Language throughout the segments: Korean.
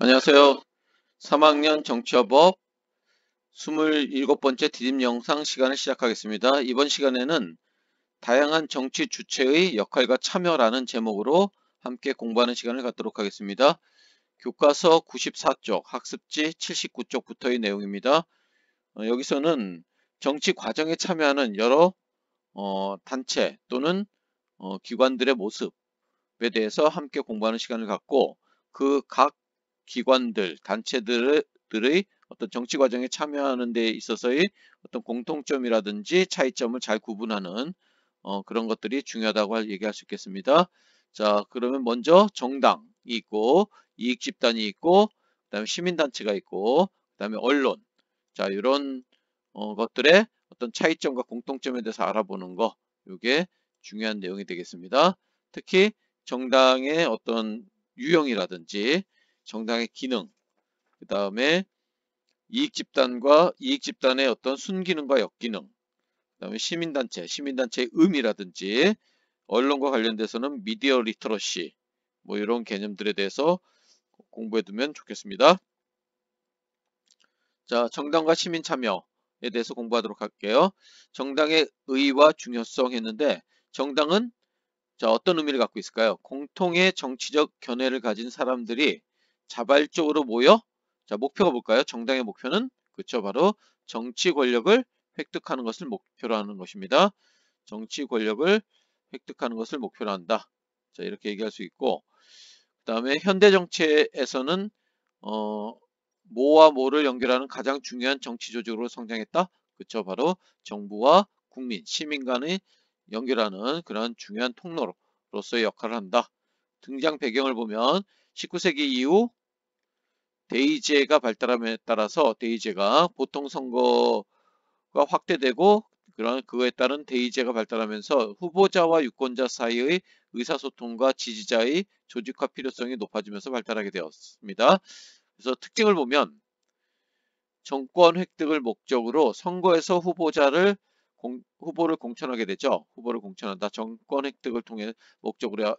안녕하세요. 3학년 정치화법 27번째 디딤 영상 시간을 시작하겠습니다. 이번 시간에는 다양한 정치 주체의 역할과 참여라는 제목으로 함께 공부하는 시간을 갖도록 하겠습니다. 교과서 94쪽, 학습지 79쪽부터의 내용입니다. 여기서는 정치 과정에 참여하는 여러 단체 또는 기관들의 모습에 대해서 함께 공부하는 시간을 갖고 그 각 기관들, 단체들의 어떤 정치 과정에 참여하는 데 있어서의 어떤 공통점이라든지 차이점을 잘 구분하는 그런 것들이 중요하다고 얘기할 수 있겠습니다. 자, 그러면 먼저 정당이 있고 이익집단이 있고 그다음에 시민단체가 있고 그다음에 언론. 자, 이런 것들의 어떤 차이점과 공통점에 대해서 알아보는 거, 이게 중요한 내용이 되겠습니다. 특히 정당의 어떤 유형이라든지 정당의 기능, 그 다음에 이익집단과 이익집단의 어떤 순기능과 역기능, 그 다음에 시민단체의 의미라든지 언론과 관련돼서는 미디어 리터러시, 뭐 이런 개념들에 대해서 공부해 두면 좋겠습니다. 자, 정당과 시민 참여에 대해서 공부하도록 할게요. 정당의 의의와 중요성 했는데 정당은 자, 어떤 의미를 갖고 있을까요? 공통의 정치적 견해를 가진 사람들이 자발적으로 모여 자, 목표가 뭘까요? 정당의 목표는 그쵸, 바로 정치 권력을 획득하는 것을 목표로 하는 것입니다. 정치 권력을 획득하는 것을 목표로 한다. 자, 이렇게 얘기할 수 있고 그 다음에 현대 정치에서는 모와 모를 연결하는 가장 중요한 정치 조직으로 성장했다. 그쵸, 바로 정부와 국민, 시민 간의 연결하는 그런 중요한 통로로서의 역할을 한다. 등장 배경을 보면 19세기 이후 대의제가 발달함에 따라서 대의제가 보통선거가 확대되고 그거에 따른 대의제가 발달하면서 후보자와 유권자 사이의 의사소통과 지지자의 조직화 필요성이 높아지면서 발달하게 되었습니다. 그래서 특징을 보면 정권 획득을 목적으로 선거에서 후보를 공천하게 되죠. 후보를 공천한다. 정권 획득을 통해 목적으로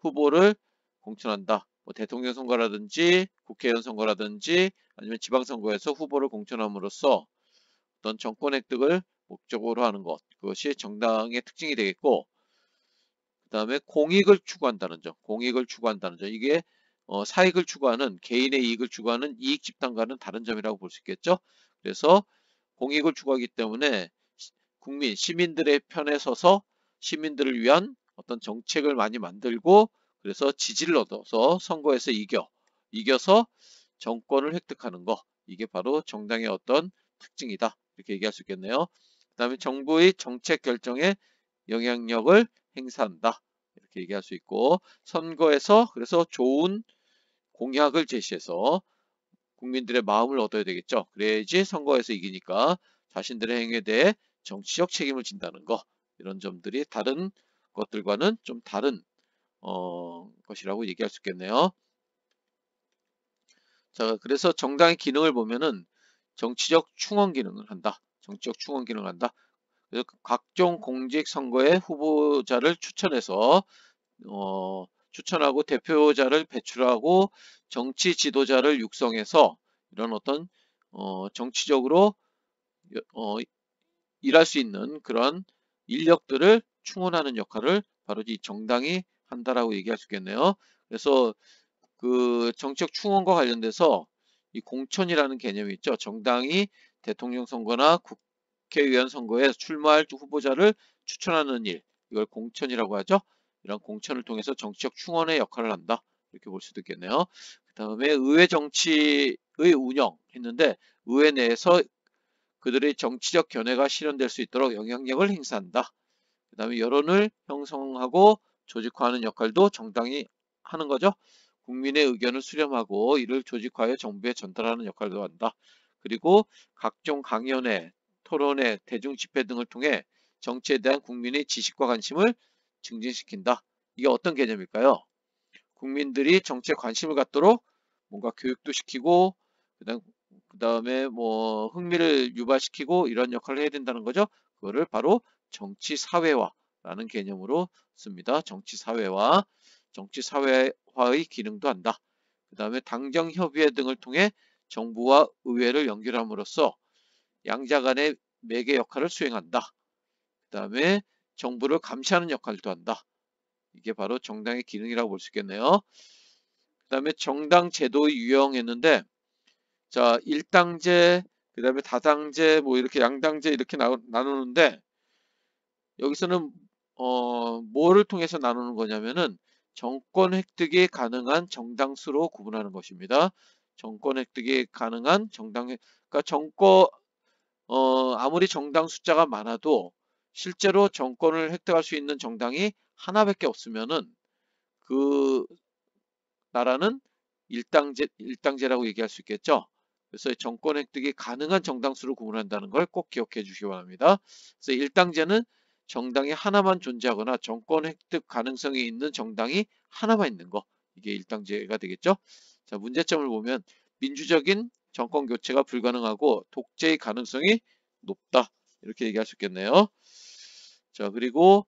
후보를 공천한다. 뭐 대통령 선거라든지 국회의원 선거라든지 아니면 지방선거에서 후보를 공천함으로써 어떤 정권 획득을 목적으로 하는 것, 그것이 정당의 특징이 되겠고, 그 다음에 공익을 추구한다는 점, 이게 사익을 추구하는, 개인의 이익을 추구하는 이익 집단과는 다른 점이라고 볼 수 있겠죠. 그래서 공익을 추구하기 때문에 국민, 시민들의 편에 서서 시민들을 위한 어떤 정책을 많이 만들고 그래서 지지를 얻어서 선거에서 이겨서 정권을 획득하는 거, 이게 바로 정당의 어떤 특징이다. 이렇게 얘기할 수 있겠네요. 그 다음에 정부의 정책 결정에 영향력을 행사한다. 이렇게 얘기할 수 있고 선거에서 그래서 좋은 공약을 제시해서 국민들의 마음을 얻어야 되겠죠. 그래야지 선거에서 이기니까 자신들의 행위에 대해 정치적 책임을 진다는 거, 이런 점들이 다른 것들과는 좀 다른 것이라고 얘기할 수 있겠네요. 자, 그래서 정당의 기능을 보면은 정치적 충원 기능을 한다. 정치적 충원 기능을 한다. 그래서 각종 공직 선거에 후보자를 추천하고 대표자를 배출하고 정치 지도자를 육성해서 이런 어떤 정치적으로 어, 일할 수 있는 그런 인력들을 충원하는 역할을 바로 이 정당이 한다라고 얘기할 수 있겠네요. 그래서 그 정책 충원과 관련돼서 이 공천이라는 개념이 있죠. 정당이 대통령 선거나 국회의원 선거에 출마할 후보자를 추천하는 일, 이걸 공천이라고 하죠. 이런 공천을 통해서 정치적 충원의 역할을 한다. 이렇게 볼 수도 있겠네요. 그 다음에 의회 정치의 운영 했는데 의회 내에서 그들의 정치적 견해가 실현될 수 있도록 영향력을 행사한다. 그 다음에 여론을 형성하고 조직화하는 역할도 정당이 하는 거죠. 국민의 의견을 수렴하고 이를 조직화해 정부에 전달하는 역할도 한다. 그리고 각종 강연회, 토론회, 대중집회 등을 통해 정치에 대한 국민의 지식과 관심을 증진시킨다. 이게 어떤 개념일까요? 국민들이 정치에 관심을 갖도록 뭔가 교육도 시키고 그다음에 뭐 흥미를 유발시키고 이런 역할을 해야 된다는 거죠. 그거를 바로 정치 사회화라는 개념으로 씁니다. 정치 사회화의 기능도 한다. 그 다음에 당정협의회 등을 통해 정부와 의회를 연결함으로써 양자 간의 매개 역할을 수행한다. 그 다음에 정부를 감시하는 역할도 한다. 이게 바로 정당의 기능이라고 볼 수 있겠네요. 그 다음에 정당 제도의 유형했는데, 자, 일당제, 그 다음에 다당제, 뭐 이렇게 양당제 이렇게 나누는데, 여기서는 뭐를 통해서 나누는 거냐면은 정권 획득이 가능한 정당수로 구분하는 것입니다. 정권 획득이 가능한 그러니까 아무리 정당 숫자가 많아도 실제로 정권을 획득할 수 있는 정당이 하나밖에 없으면은 그 나라는 일당제라고 얘기할 수 있겠죠. 그래서 정권 획득이 가능한 정당수를 구분한다는 걸 꼭 기억해 주시기 바랍니다. 그래서 일당제는 정당이 하나만 존재하거나 정권 획득 가능성이 있는 정당이 하나만 있는 거. 이게 일당제가 되겠죠. 자, 문제점을 보면 민주적인 정권 교체가 불가능하고 독재의 가능성이 높다. 이렇게 얘기할 수 있겠네요. 자, 그리고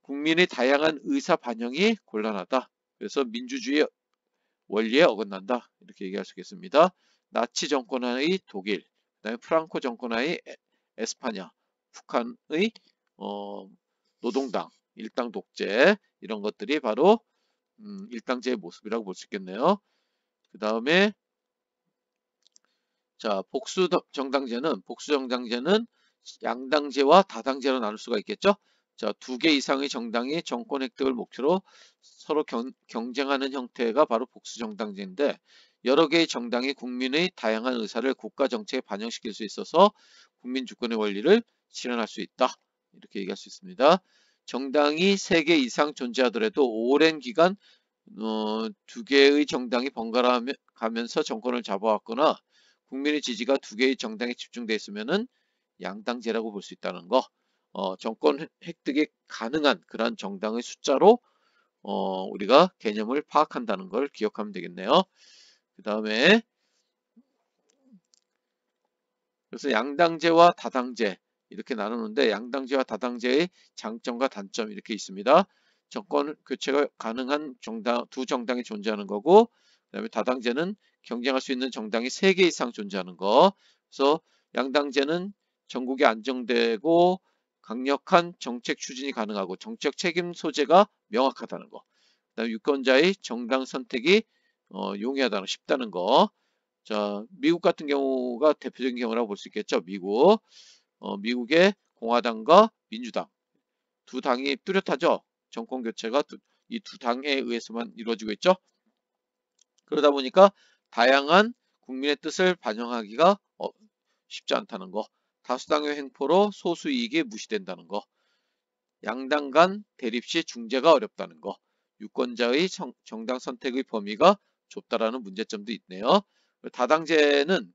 국민의 다양한 의사 반영이 곤란하다. 그래서 민주주의 원리에 어긋난다. 이렇게 얘기할 수 있겠습니다. 나치 정권하의 독일, 그다음에 프랑코 정권하의 에스파냐, 북한의 노동당, 일당 독재 이런 것들이 바로 일당제의 모습이라고 볼 수 있겠네요. 그 다음에 자 복수정당제는 양당제와 다당제로 나눌 수가 있겠죠. 자, 2개 이상의 정당이 정권 획득을 목표로 서로 경쟁하는 형태가 바로 복수정당제인데 여러 개의 정당이 국민의 다양한 의사를 국가 정책에 반영시킬 수 있어서 국민 주권의 원리를 실현할 수 있다. 이렇게 얘기할 수 있습니다. 정당이 3개 이상 존재하더라도 오랜 기간 2개의 정당이 번갈아 가면서 정권을 잡아왔거나 국민의 지지가 2개의 정당에 집중되어 있으면은 양당제라고 볼 수 있다는 거. 정권 획득이 가능한 그러한 정당의 숫자로 우리가 개념을 파악한다는 걸 기억하면 되겠네요. 그 다음에 그래서 양당제와 다당제 이렇게 나누는데 양당제와 다당제의 장점과 단점 이렇게 있습니다. 정권 교체가 가능한 두 정당이 존재하는 거고 그 다음에 다당제는 경쟁할 수 있는 정당이 3개 이상 존재하는 거. 그래서 양당제는 전국이 안정되고 강력한 정책 추진이 가능하고 정책 책임 소재가 명확하다는 거. 그 다음에 유권자의 정당 선택이 용이하다는 쉽다는 거. 자, 미국 같은 경우가 대표적인 경우라고 볼 수 있겠죠. 미국의 공화당과 민주당 두 당이 뚜렷하죠. 정권 교체가 이 두 당에 의해서만 이루어지고 있죠. 그러다 보니까 다양한 국민의 뜻을 반영하기가 쉽지 않다는 거. 다수당의 횡포로 소수 이익이 무시된다는 거. 양당 간 대립 시 중재가 어렵다는 거. 유권자의 정당 선택의 범위가 좁다라는 문제점도 있네요. 다당제는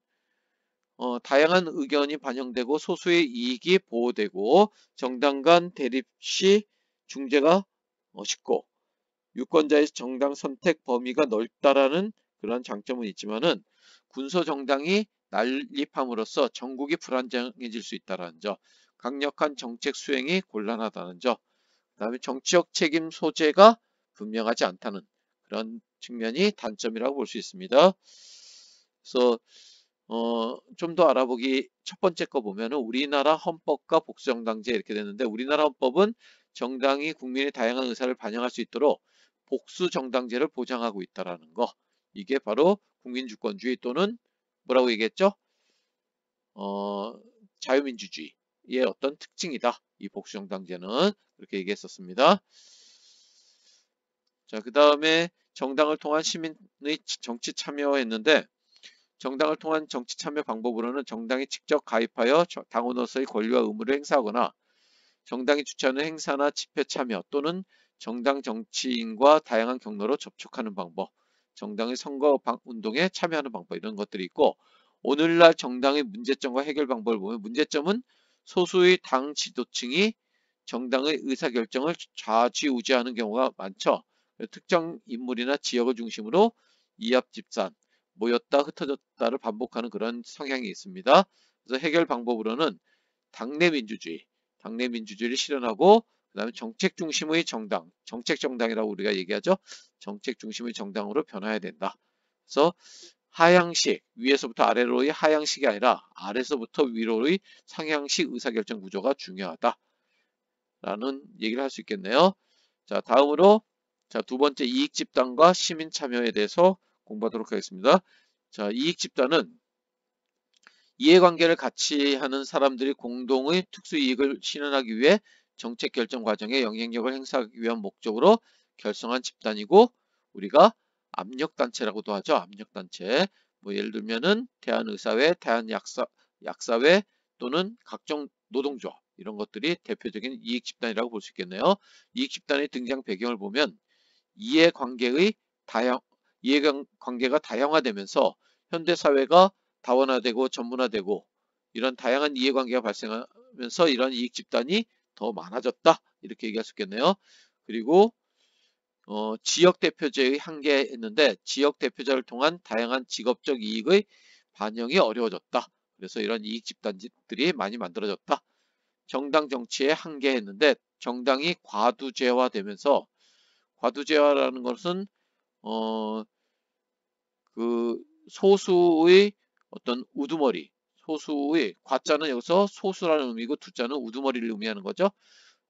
다양한 의견이 반영되고 소수의 이익이 보호되고 정당 간 대립 시 중재가 쉽고 유권자의 정당 선택 범위가 넓다라는 그런 장점은 있지만은 군소 정당이 난립함으로써 전국이 불안정해질 수 있다는 점, 강력한 정책 수행이 곤란하다는 점, 그다음에 정치적 책임 소재가 분명하지 않다는 그런 측면이 단점이라고 볼 수 있습니다. 그래서 좀 더 알아보기 첫 번째 거 보면은 우리나라 헌법과 복수정당제 이렇게 되는데 우리나라 헌법은 정당이 국민의 다양한 의사를 반영할 수 있도록 복수정당제를 보장하고 있다라는 거. 이게 바로 국민주권주의 또는 뭐라고 얘기했죠? 자유민주주의의 어떤 특징이다. 이 복수정당제는 그렇게 얘기했었습니다. 자, 그 다음에 정당을 통한 시민의 정치 참여했는데 정당을 통한 정치 참여 방법으로는 정당이 직접 가입하여 당원으로서의 권리와 의무를 행사하거나 정당이 주최하는 행사나 집회 참여 또는 정당 정치인과 다양한 경로로 접촉하는 방법, 정당의 선거 운동에 참여하는 방법 이런 것들이 있고 오늘날 정당의 문제점과 해결 방법을 보면 문제점은 소수의 당 지도층이 정당의 의사결정을 좌지우지하는 경우가 많죠. 특정 인물이나 지역을 중심으로 이합집산, 모였다 흩어졌다를 반복하는 그런 성향이 있습니다. 그래서 해결 방법으로는 당내 민주주의를 실현하고 그 다음에 정책 중심의 정당, 정책 정당이라고 우리가 얘기하죠. 정책 중심의 정당으로 변화해야 된다. 그래서 하향식, 위에서부터 아래로의 하향식이 아니라 아래서부터 위로의 상향식 의사결정 구조가 중요하다 라는 얘기를 할 수 있겠네요. 자, 다음으로 자, 두 번째 이익 집단과 시민 참여에 대해서 공부하도록 하겠습니다. 자, 이익 집단은 이해관계를 같이 하는 사람들이 공동의 특수이익을 실현하기 위해 정책 결정 과정에 영향력을 행사하기 위한 목적으로 결성한 집단이고, 우리가 압력단체라고도 하죠. 압력단체. 뭐 예를 들면은 대한의사회, 대한약사회 또는 각종 노동조합, 이런 것들이 대표적인 이익집단이라고 볼 수 있겠네요. 이익집단의 등장 배경을 보면 이해관계가 다양화되면서 현대사회가 다원화되고 전문화되고 이런 다양한 이해관계가 발생하면서 이런 이익집단이 더 많아졌다, 이렇게 얘기할 수 있겠네요. 그리고 지역대표제의 한계했는데 지역대표자를 통한 다양한 직업적 이익의 반영이 어려워졌다. 그래서 이런 이익집단들이 많이 만들어졌다. 정당 정치에 한계했는데 정당이 과두제화되면서, 과두제화라는 것은 그 소수의 어떤 우두머리, 소수의, 과자는 여기서 소수라는 의미고 두자는 우두머리를 의미하는 거죠.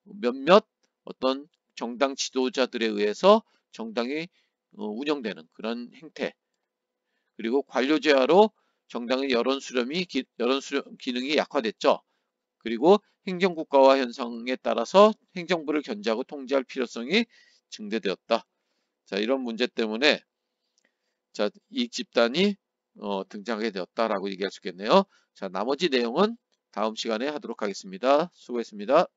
몇몇 어떤 정당 지도자들에 의해서 정당이 운영되는 그런 행태, 그리고 관료제화로 정당의 여론 수렴 기능이 약화됐죠. 그리고 행정국가화 현상에 따라서 행정부를 견제하고 통제할 필요성이 증대되었다. 자, 이런 문제 때문에 자, 이익 집단이 등장하게 되었다라고 얘기할 수 있겠네요. 자, 나머지 내용은 다음 시간에 하도록 하겠습니다. 수고했습니다.